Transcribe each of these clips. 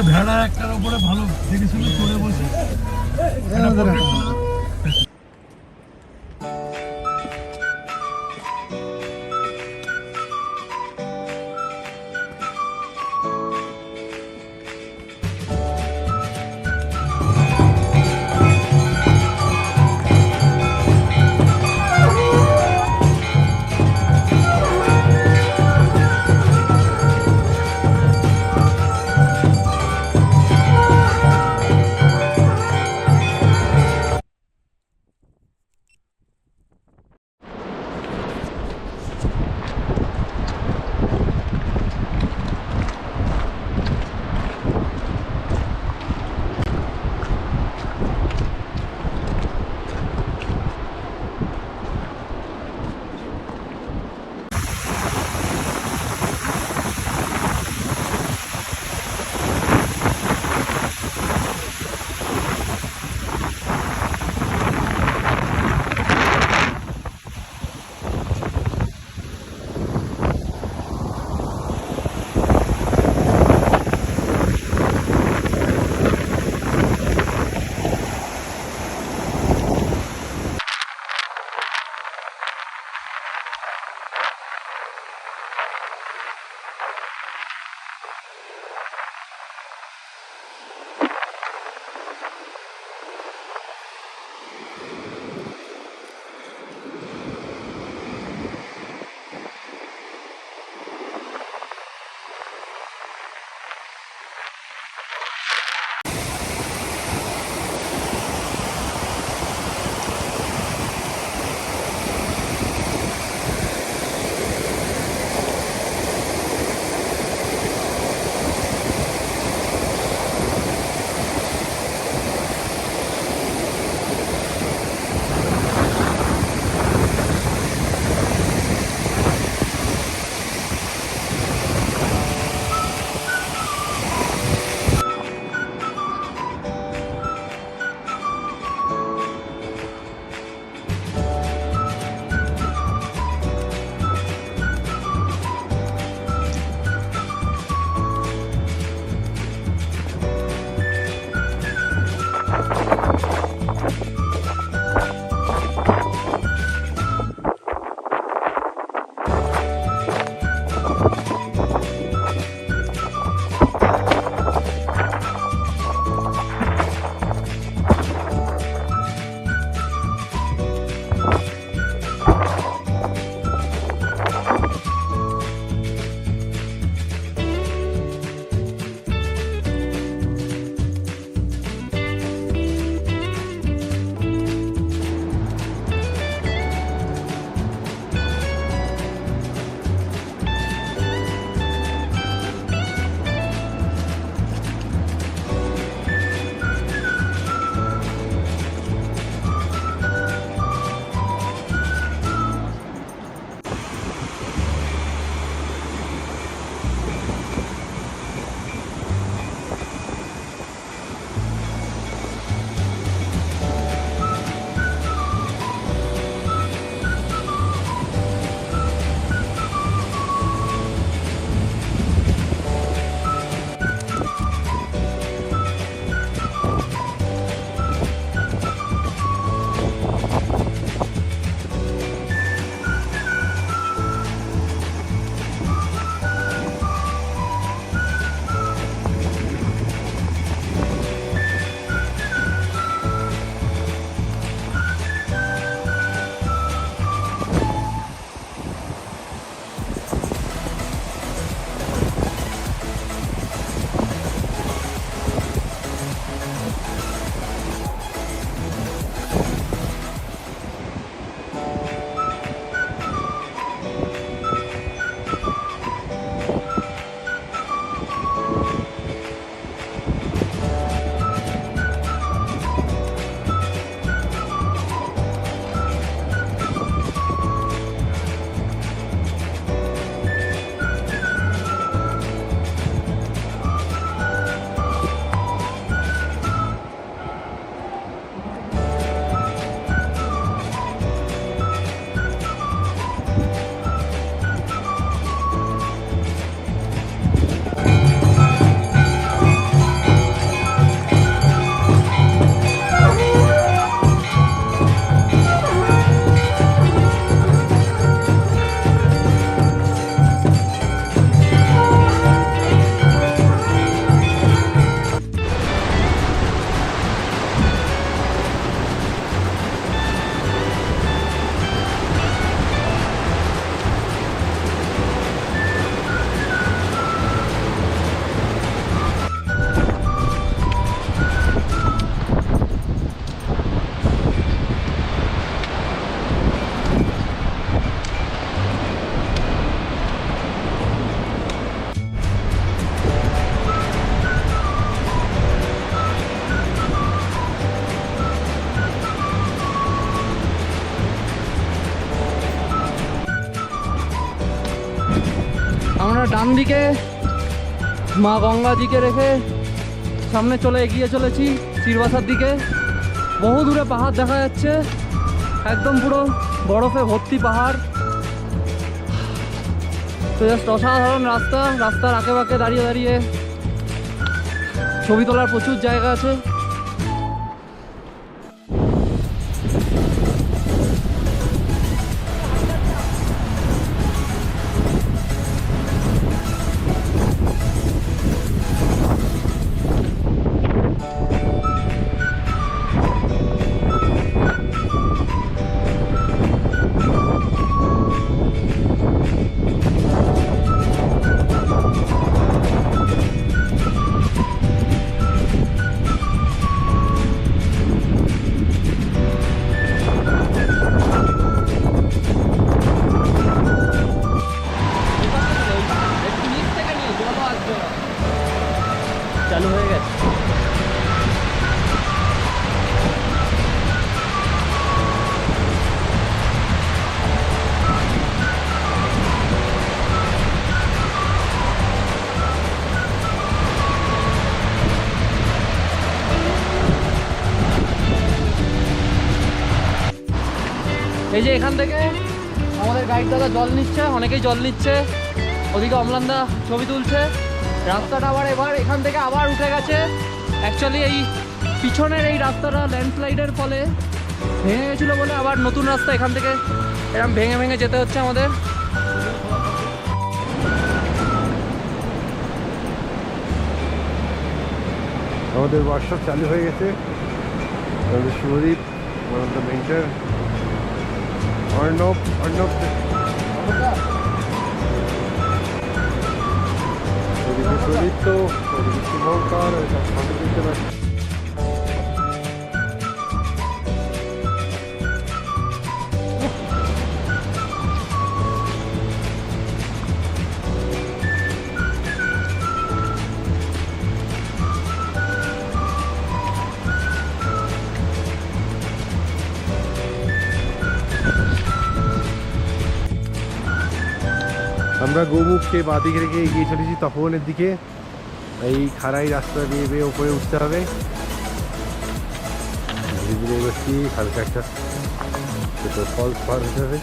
ভেড়া একটার উপরে ভালো দেখে শুনে চড়ে বসে আমরা ডান দিকে মা গঙ্গাজিকে রেখে সামনে এগিয়ে চলেছি শিরবাসার দিকে। বহু দূরে পাহাড় দেখা যাচ্ছে, একদম পুরো বরফে ভর্তি পাহাড়। তো জাস্ট অসাধারণ রাস্তার আঁকে বাঁকে দাঁড়িয়ে দাঁড়িয়ে ছবি তোলার প্রচুর জায়গা আছে। চালু হয়ে গেছে। এই যে এখান থেকে আমাদের গাইড দাদা জল নিচ্ছে, অনেকেই জল নিচ্ছে। ওদিকে অমলানদা ছবি তুলছে। রাস্তাটা আবার এবার এখান থেকে আবার উঠে গেছে। অ্যাকচুয়ালি এই পিছনের এই রাস্তাটা ল্যান্ডস্লাইডের ফলে ভেঙে গেছিলো বলে আবার নতুন রাস্তা এখান থেকে এরকম ভেঙে ভেঙে যেতে হচ্ছে আমাদের। আমাদের ওয়ার্কশপ চালু হয়ে গেছে। আমাদের শুভদীপ, আমাদের মেন্টর অর্ণব প্রদীপ্ত, শুভঙ্কর ফটো তুলতে পারছি। আমরা গোমুখকে বাঁদিকে রেখে এগিয়ে চলেছি তপবনের দিকে। এই খাড়াই রাস্তা দিয়ে বেয়ে ওপরে উঠতে হবে। ধীরে ধীরে এগোচ্ছি, হালকা একটা ছোটো ফলস পার হতে হবে।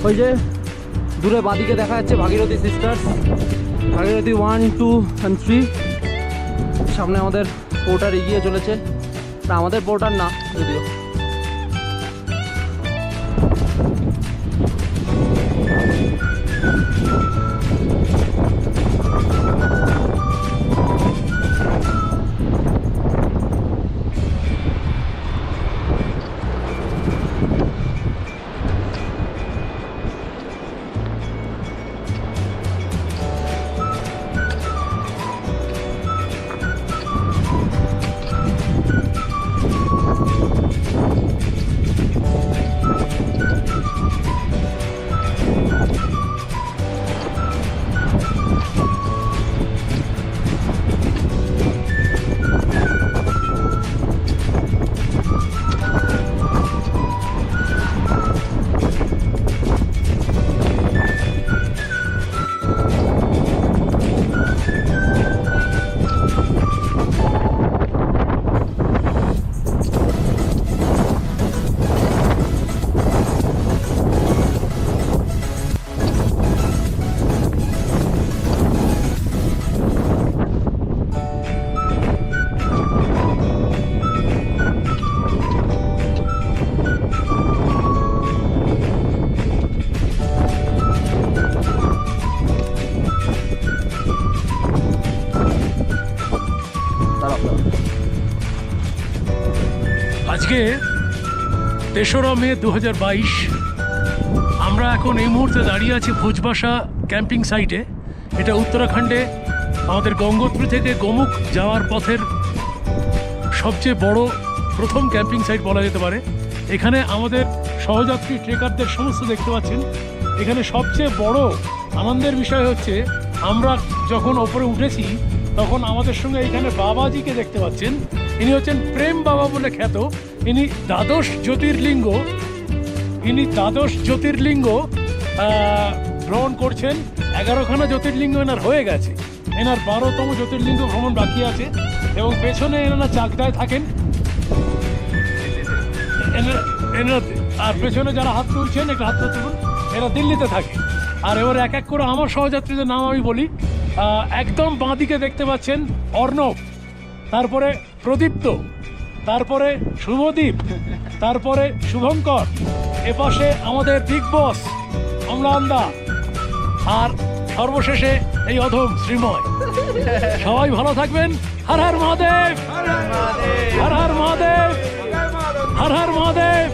ওই যে দূরে বাদিকে দেখা যাচ্ছে ভাগীরথী সিস্টার্স, ভাগীরথী 1, 2 and 3। সামনে আমাদের পোর্টার এগিয়ে চলেছে, না আমাদের পোর্টার না যদিও। আজকে ৩রা মে ২০২২। আমরা এখন এই মুহূর্তে দাঁড়িয়ে আছি ভোজবাসা ক্যাম্পিং সাইটে। এটা উত্তরাখণ্ডে আমাদের গঙ্গোত্রী থেকে গোমুখ যাওয়ার পথের সবচেয়ে বড় প্রথম ক্যাম্পিং সাইট বলা যেতে পারে। এখানে আমাদের সহযাত্রী ট্রেকারদের সমস্ত দেখতে পাচ্ছেন। এখানে সবচেয়ে বড় আনন্দের বিষয় হচ্ছে আমরা যখন ওপরে উঠেছি তখন আমাদের সঙ্গে এখানে বাবাজিকে দেখতে পাচ্ছেন। ইনি হচ্ছেন প্রেম বাবা বলে খ্যাত। ইনি দ্বাদশ জ্যোতির্লিঙ্গ ভ্রমণ করছেন। 11খানা জ্যোতির্লিঙ্গ এনার হয়ে গেছে, এনার 12তম জ্যোতির্লিঙ্গ ভ্রমণ বাকি আছে। এবং পেছনে এনারা চাকদায় থাকেন, আর পেছনে যারা হাত তুলছেন একটা হাত তুলুন, এরা দিল্লিতে থাকে। আর এবার এক এক করে আমার সহযাত্রীদের নাম আমি বলি। একদম বাঁদিকে দেখতে পাচ্ছেন অর্ণব, তারপরে প্রদীপ্ত, তারপরে শুভদীপ, তারপরে শুভঙ্কর, এপাশে আমাদের বিগ বস অম্লানদা, আর সর্বশেষে এই অধম শ্রীময়। সবাই ভালো থাকবেন। হর হর মহাদেব, হর হর মহাদেব, হর হর মহাদেব, হর হর মহাদেব।